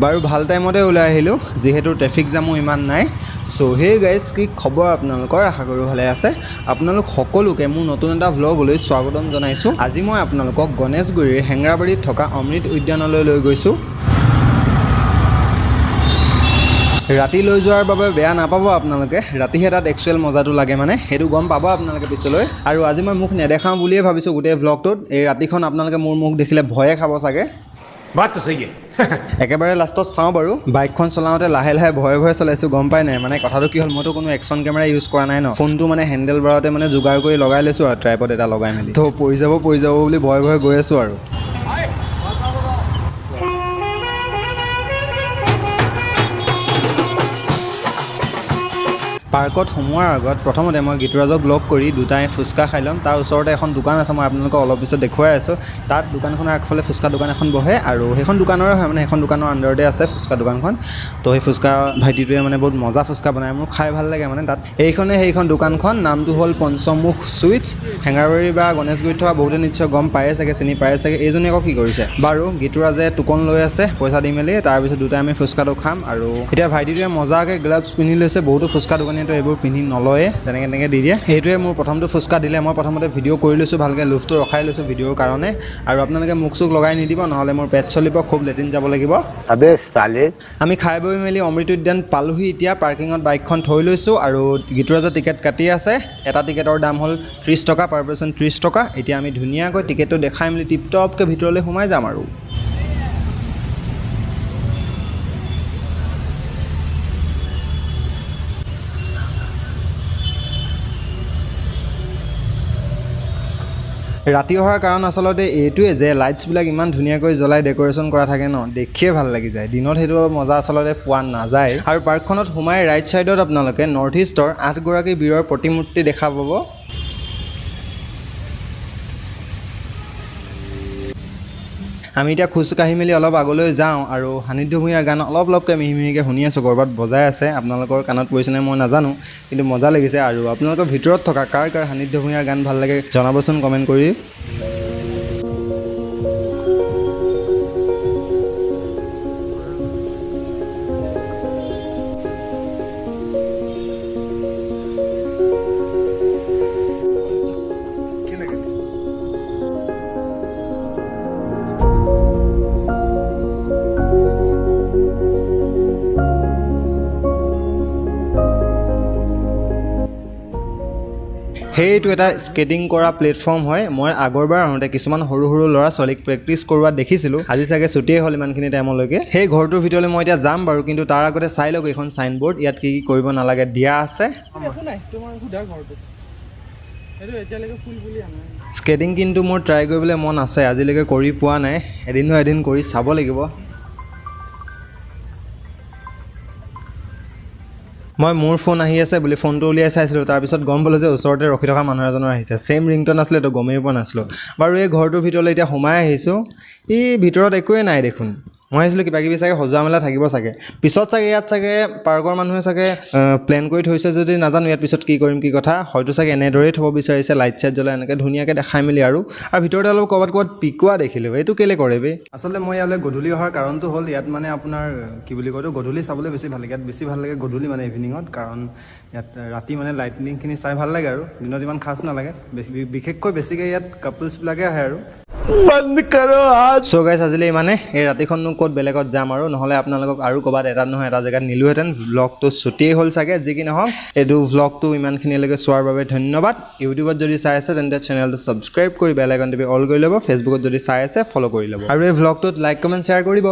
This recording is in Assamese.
বাৰু ভাল টাইমতে ওলাই আহিলোঁ যিহেতু ট্ৰেফিক জামো ইমান নাই। চ' হেই গাইজ, কি খবৰ আপোনালোকৰ? আশা কৰোঁ ভালে আছে। আপোনালোক সকলোকে মোৰ নতুন এটা ভ্লগলৈ স্বাগতম জনাইছোঁ। আজি মই আপোনালোকক গণেশগুৰিৰ হেঙেৰাবাৰীত থকা অমৃত উদ্যানলৈ লৈ গৈছোঁ। ৰাতি লৈ যোৱাৰ বাবে বেয়া নাপাব আপোনালোকে, ৰাতিহে তাত একচুৱেল মজাটো লাগে, মানে সেইটো গম পাব আপোনালোকে পিছলৈ। আৰু আজি মই মুখ নেদেখাওঁ বুলিয়ে ভাবিছোঁ গোটেই ভ্লগটোত। এই ৰাতিখন আপোনালোকে মোৰ মুখ দেখিলে ভয়ে খাব চাগে। बात तो सही है। একেবাৰে লাষ্টত চাওঁ বাৰু। বাইকখন চলাওঁতে লাহে লাহে ভয়ে ভয়ে চলাইছোঁ, গম পাই নাই? মানে কথাটো কি হ'ল, মইতো কোনো একশ্যন কেমেৰা ইউজ কৰা নাই ন, ফোনটো মানে হেণ্ডেল বাৰতে মানে যোগাৰ কৰি লগাই লৈছোঁ আৰু ট্ৰাইপড এটা লগাই মেলি। তো পৰি যাব বুলি ভয়ে ভয়ে গৈ আছোঁ আৰু। পাৰ্কত সোমোৱাৰ আগত প্ৰথমতে মই গীতুৰাজক লগ কৰি দুটাই ফুচকা খাই ল'ম। তাৰ ওচৰতে এখন দোকান আছে, মই আপোনালোকক অলপ পিছত দেখুৱাই আছোঁ। তাত দোকানখনৰ আগফালে ফুচকা দোকান এখন বহে, আৰু সেইখন দোকানৰে হয়, মানে সেইখন দোকানৰ আণ্ডাৰতে আছে ফুচকা দোকানখন। তো সেই ফুচকা ভাইটিটোৱে মানে বহুত মজা ফুচকা বনায়, মোৰ খাই ভাল লাগে মানে তাত। সেইখন দোকানখন নামটো হ'ল পঞ্চমুখ চুইটছ। হেঙেৰাবাৰী বা গণেশগুৰিত থকা বহুতে নিশ্চয় গম পায়ে চাগে, চিনি পায়ে চাগে। এইজনী আকৌ কি কৰিছে বাৰু, গীতুৰাজে টোকন লৈ আছে পইচা দি মেলি। তাৰপিছত দুটাই আমি ফুচকাটো খাম। আৰু এতিয়া ভাইটিটোৱে মজাকৈ গ্লাভছ পিন্ধি লৈছে। বহুতো ফুচকা দোকানীয়ে তো এইবোৰ পিন্ধি নলয়ে, তেনেকৈ দি দিয়ে। সেইটোৱে মোৰ প্ৰথমটো ফুচকা দিলে। মই প্ৰথমতে ভিডিঅ' কৰি লৈছোঁ ভালকৈ, লুফটো ৰখাই লৈছোঁ ভিডিঅ'ৰ কাৰণে। আৰু আপোনালোকে মুখ চুখ লগাই নিদিব, নহ'লে মোৰ পেট চলিব, খুব লেট্ৰিন যাব লাগিব। আবে সালে আমি খাই বৈ মেলি অমৃত উদ্যান পালোহি। এতিয়া পাৰ্কিঙত বাইকখন থৈ লৈছোঁ, আৰু গীতুৰাজে টিকেট কাটি আছে। এটা টিকেটৰ দাম হ'ল 30 টকা, পাৰ পাৰ্চন 30 টকা। এতিয়া আমি ধুনীয়াকৈ টিকেটটো দেখাই মেলি টিপটপকৈ ভিতৰলৈ সোমাই যাম আৰু। ৰাতি অহাৰ কাৰণ আচলতে এইটোৱে যে লাইটছবিলাক ইমান ধুনীয়াকৈ জ্বলাই ডেক'ৰেশ্যন কৰা থাকে ন, দেখিয়ে ভাল লাগি যায়। দিনত সেইটো মজা আচলতে পোৱা নাযায়। আৰু পাৰ্কখনত সোমাই ৰাইট ছাইডত আপোনালোকে নৰ্থ ইষ্টৰ 8 গৰাকী বীৰৰ প্ৰতিমূৰ্তি দেখা পাব। আমি এতিয়া খোজকাঢ়ি মেলি অলপ আগলৈ যাওঁ, আৰু সান্নিধ্য ভূঞাৰ গান অলপকৈ মিহি মিহিকৈ শুনি আছোঁ। ক'ৰবাত বজাই আছে, আপোনালোকৰ কাণত পৰিছেনে মই নাজানো, কিন্তু মজা লাগিছে। আৰু আপোনালোকৰ ভিতৰত থকা কাৰ সান্নিধ্য ভূঞাৰ গান ভাল লাগে জনাবচোন কমেণ্ট কৰি। সেইটো এটা স্কেটিং কৰা প্লেটফৰ্ম হয়। মই আগৰবাৰ আহোঁতে কিছুমান সৰু সৰু ল'ৰা ছোৱালীক প্ৰেক্টিচ কৰোৱাত দেখিছিলোঁ। আজি চাগে ছুটিয়ে হ'ল ইমানখিনি টাইমলৈকে। সেই ঘৰটোৰ ভিতৰলৈ মই এতিয়া যাম বাৰু, কিন্তু তাৰ আগতে চাই লওক এইখন চাইনবোৰ্ড, ইয়াত কি কি কৰিব নালাগে দিয়া আছে। স্কেটিং কিন্তু মোৰ ট্ৰাই কৰিবলৈ মন আছে, আজিলৈকে কৰি পোৱা নাই। এদিন কৰি চাব লাগিব। মই মোৰ ফোন আহি আছে বুলি ফোনটো উলিয়াই চাইছিলোঁ, তাৰপিছত গম পালোঁ যে ওচৰতে ৰখি থকা মানুহ এজনৰ আহিছে। ছেইম ৰিংটন আছিলে, তো গমেই পোৱা নাছিলোঁ বাৰু। এই ঘৰটোৰ ভিতৰলৈ এতিয়া সোমাই আহিছোঁ। ভিতৰত একোৱেই নাই দেখোন। মই ভাবিছিলোঁ কিবা কিবি চাগে সজোৱা মেলা থাকিব চাগে। পিছত চাগে ইয়াত চাগে পাৰ্কৰ মানুহে চাগে প্লেন কৰি থৈছে যদি নাজানো, ইয়াত পিছত কি কৰিম কি কথা, হয়তো চাগে এনেদৰেই থ'ব বিচাৰিছে, লাইট চাইট জ্বলাই এনেকৈ ধুনীয়াকৈ দেখাই মেলি। আৰু ভিতৰতে অলপ ক'ৰবাত পিকোৱা দেখিলোঁ। এইটো কেলৈ কৰে বে? আচলতে মই ইয়ালৈ গধূলি অহাৰ কাৰণটো হ'ল, ইয়াত মানে আপোনাৰ কি বুলি কয়তো, গধূলি চাবলৈ বেছি ভাল লাগে। ইয়াত বেছি ভাল লাগে গধূলি, মানে ইভিনিঙত, কাৰণ ইয়াত ৰাতি মানে লাইটনিংখিনি চাই ভাল লাগে, আৰু দিনত ইমান খাছ নালাগে। বিশেষকৈ বেছিকৈ ইয়াত কাপলছবিলাকে আহে আৰু। বন্ধ কৰক হাত। চ' গাইছ, আজিলৈ মানে এই ৰাতিখননো ক'ত বেলেগত যাম আৰু, নহ'লে আপোনালোকক আৰু ক'ৰবাত এটা নহয় এটা জেগাত নিলোহেঁতেন। ভ্লগটো ছুটিয়েই হ'ল চাগে। যি কি নহওক, এইটো ভ্লগটো ইমানখিনিলৈকে চোৱাৰ বাবে ধন্যবাদ। ইউটিউবত যদি চাই আছে তেন্তে চেনেলটো ছাবস্ক্ৰাইব কৰি বেল আইকন টিপি অল কৰি ল'ব। ফেচবুকত যদি চাই আছে ফ'ল' কৰি ল'ব, আৰু এই ভ্লগটোত লাইক কমেণ্ট শ্বেয়াৰ কৰিব।